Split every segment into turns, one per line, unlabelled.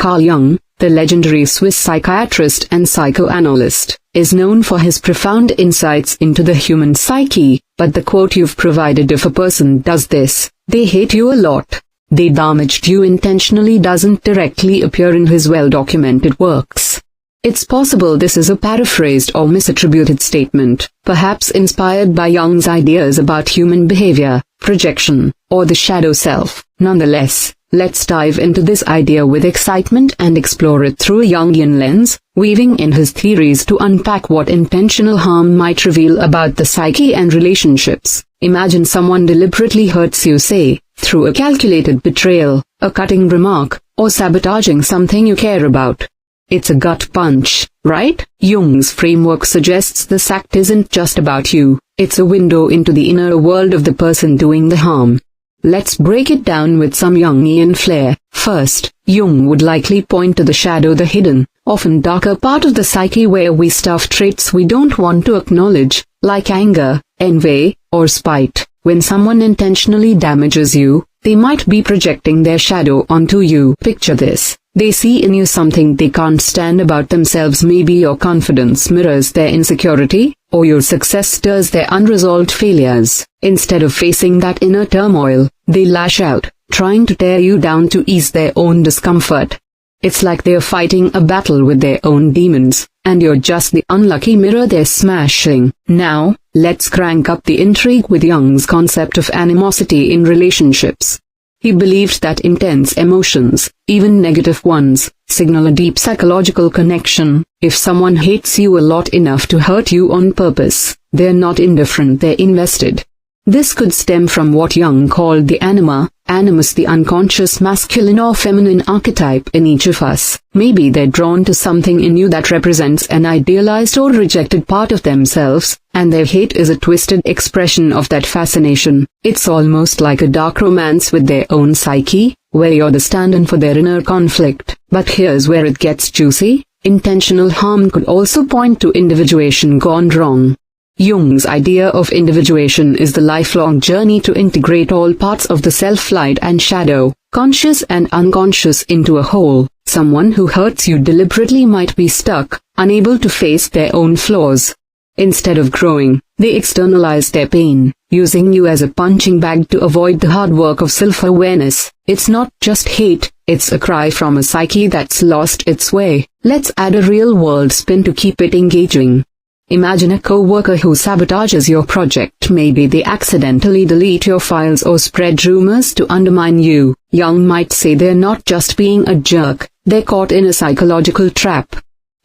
Carl Jung, the legendary Swiss psychiatrist and psychoanalyst, is known for his profound insights into the human psyche, but the quote you've provided, "If a person does this, they hate you a lot, they damaged you intentionally," doesn't directly appear in his well-documented works. It's possible this is a paraphrased or misattributed statement, perhaps inspired by Jung's ideas about human behavior, projection, or the shadow self. Nonetheless, let's dive into this idea with excitement and explore it through a Jungian lens, weaving in his theories to unpack what intentional harm might reveal about the psyche and relationships. Imagine someone deliberately hurts you, say, through a calculated betrayal, a cutting remark, or sabotaging something you care about. It's a gut punch, right? Jung's framework suggests this act isn't just about you, it's a window into the inner world of the person doing the harm. Let's break it down with some Jungian flair. First, Jung would likely point to the shadow, the hidden, often darker part of the psyche where we stuff traits we don't want to acknowledge, like anger, envy, or spite. When someone intentionally damages you, they might be projecting their shadow onto you. Picture this. They see in you something they can't stand about themselves. Maybe your confidence mirrors their insecurity, or your success stirs their unresolved failures. Instead of facing that inner turmoil, they lash out, trying to tear you down to ease their own discomfort. It's like they're fighting a battle with their own demons, and you're just the unlucky mirror they're smashing. Now, let's crank up the intrigue with Jung's concept of animosity in relationships. He believed that intense emotions, even negative ones, signal a deep psychological connection. If someone hates you a lot enough to hurt you on purpose, they're not indifferent, they're invested. This could stem from what Jung called the Anima, Animus, the unconscious masculine or feminine archetype in each of us. Maybe they're drawn to something in you that represents an idealized or rejected part of themselves, and their hate is a twisted expression of that fascination. It's almost like a dark romance with their own psyche, where you're the stand-in for their inner conflict. But here's where it gets juicy. Intentional harm could also point to individuation gone wrong. Jung's idea of individuation is the lifelong journey to integrate all parts of the self, light and shadow, conscious and unconscious, into a whole. Someone who hurts you deliberately might be stuck, unable to face their own flaws. Instead of growing, they externalize their pain, using you as a punching bag to avoid the hard work of self-awareness. It's not just hate, it's a cry from a psyche that's lost its way. Let's add a real-world spin to keep it engaging. Imagine a co-worker who sabotages your project. Maybe they accidentally delete your files or spread rumors to undermine you. Jung might say they're not just being a jerk, they're caught in a psychological trap.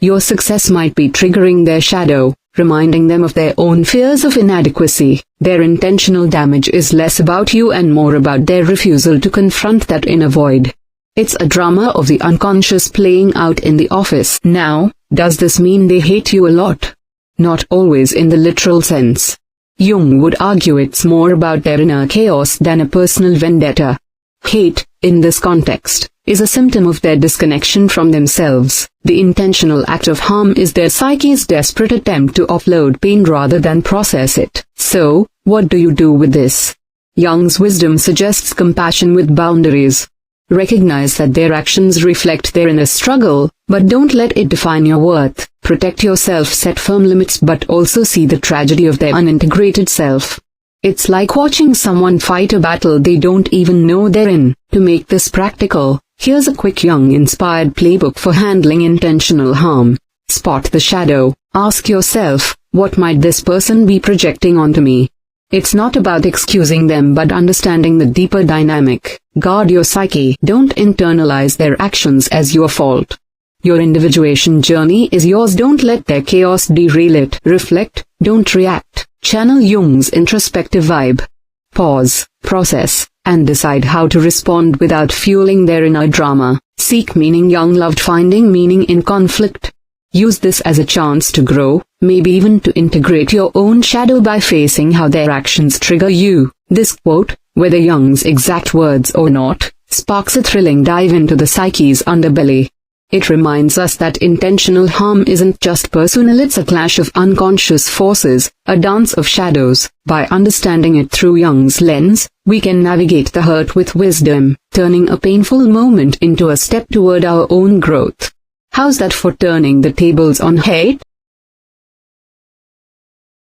Your success might be triggering their shadow, reminding them of their own fears of inadequacy. Their intentional damage is less about you and more about their refusal to confront that inner void. It's a drama of the unconscious playing out in the office. Now, does this mean they hate you a lot? Not always in the literal sense. Jung would argue it's more about their inner chaos than a personal vendetta. Hate, in this context, is a symptom of their disconnection from themselves. The intentional act of harm is their psyche's desperate attempt to offload pain rather than process it. So, what do you do with this? Jung's wisdom suggests compassion with boundaries. Recognize that their actions reflect their inner struggle, but don't let it define your worth. Protect yourself, set firm limits, but also see the tragedy of their unintegrated self. It's like watching someone fight a battle they don't even know they're in. To make this practical, here's a quick Jung-inspired playbook for handling intentional harm. Spot the shadow. Ask yourself, what might this person be projecting onto me? It's not about excusing them but understanding the deeper dynamic. Guard your psyche. Don't internalize their actions as your fault. Your individuation journey is yours. Don't let their chaos derail it. Reflect, don't react. Channel Jung's introspective vibe. Pause, process, and decide how to respond without fueling their inner drama. Seek meaning. Jung loved finding meaning in conflict. Use this as a chance to grow, maybe even to integrate your own shadow by facing how their actions trigger you. This quote, whether Jung's exact words or not, sparks a thrilling dive into the psyche's underbelly. It reminds us that intentional harm isn't just personal, it's a clash of unconscious forces, a dance of shadows. By understanding it through Jung's lens, we can navigate the hurt with wisdom, turning a painful moment into a step toward our own growth. How's that for turning the tables on hate?